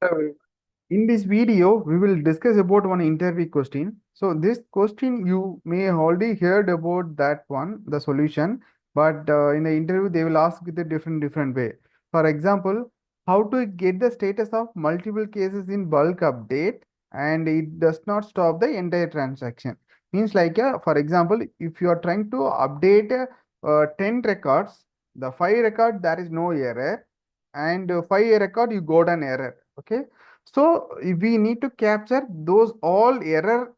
Uh, In this video, we will discuss about one interview question. So this question you may already heard about that one, the solution, but in the interview they will ask with a different way. For example, how to get the status of multiple cases in bulk update and it does not stop the entire transaction. Means like, for example, if you are trying to update 10 records, the 5 record there is no error, and 5 record you got an error. Okay, so we need to capture those all error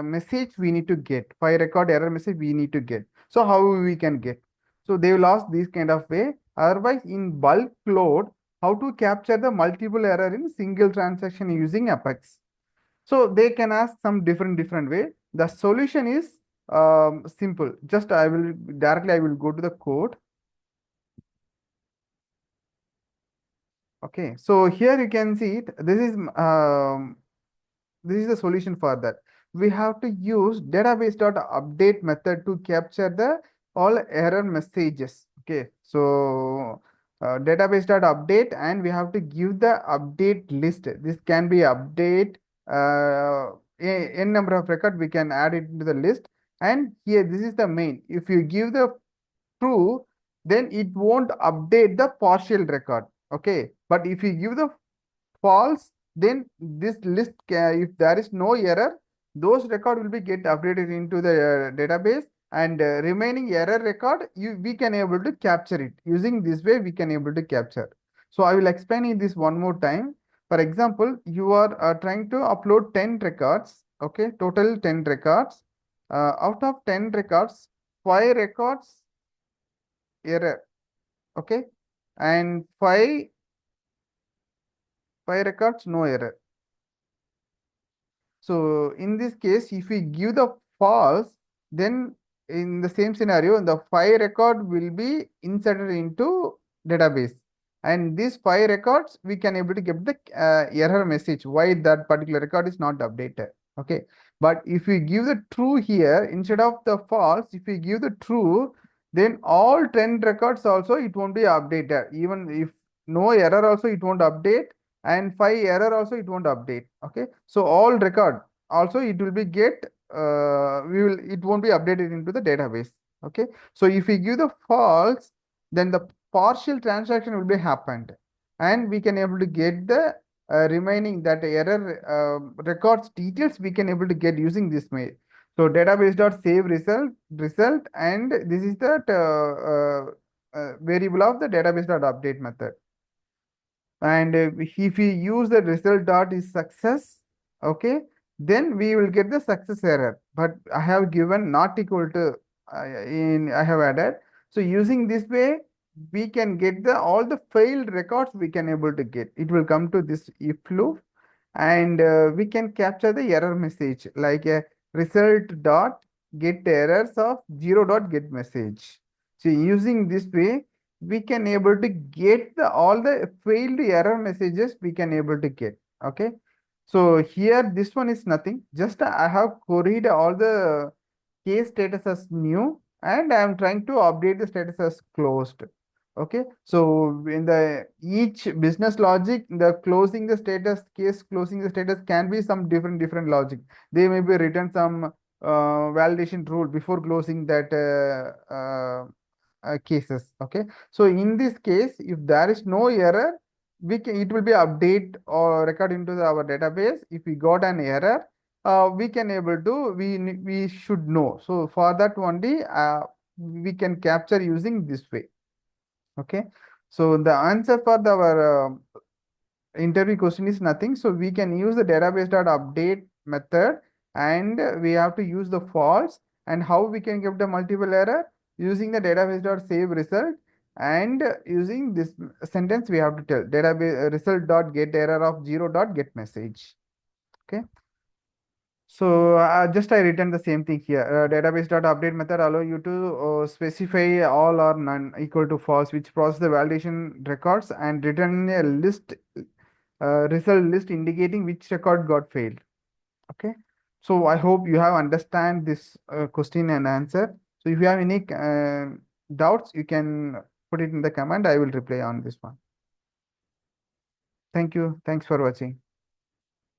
message we need to get. File record error message we need to get. So how we can get? So they will ask this kind of way. Otherwise, in bulk load, how to capture the multiple error in single transaction using Apex? So they can ask some different way. The solution is simple. Just I will go to the code. Okay, so here you can see it. This is the solution for that. We have to use database.update method to capture the all error messages. Okay, so database.update, and we have to give the update list. This can be update n number of record. We can add it into the list. And here, this is the main. If you give the true, then it won't update the partial record. Okay, but if you give the false, then this list if there is no error, those record will be get updated into the database, and remaining error record we can able to capture it. Using this way we can able to capture. So I will explain it this one more time. For example, you are trying to upload 10 records. Okay, total 10 records. Out of 10 records, 5 records error. Okay, and 5 records no error. So in this case, if we give the false, then in the same scenario, the 5 record will be inserted into database. And these 5 records, we can able to get the error message why that particular record is not updated. Okay. But if we give the true here, instead of the false, if we give the true, then all 10 records also, it won't be updated. Even if no error also, it won't update, and 5 error also it won't update. Okay, so all record also it will be get we will it won't be updated into the database. Okay, so if we give the false, then the partial transaction will be happened, and we can able to get the remaining that error records details we can able to get using this mail. So database dot save result, and this is the variable of the database dot update method. And if we use the result dot is success, okay, then we will get the success error, but I have given not equal to in I have added. So using this way we can get the all the failed records we can able to get. It will come to this if loop, and we can capture the error message like a result dot get errors of 0 dot get message. So using this way we can able to get the all the failed error messages we can able to get. Okay, so here this one is nothing, just I have queried all the case status as new, and I am trying to update the status as closed. Okay, so in the each business logic, the closing the status case, closing the status can be some different logic. They may be written some validation rule before closing that cases. Okay, so in this case, if there is no error, we can it will be update or record into our database. If we got an error, we can able to we should know. So for that only we can capture using this way. Okay, so the answer for our interview question is nothing. So we can use the database dot update method, and we have to use the false. And how we can get the multiple error? Using the database dot save result, and using this sentence we have to tell database result dot get error of 0 dot get message. Okay, so just I written the same thing here. Database.update method allow you to specify all or none equal to false, which process the validation records and return a list result list indicating which record got failed. Okay. So I hope you have understand this question and answer. So if you have any doubts, you can put it in the comment. I will reply on this one. Thank you. Thanks for watching.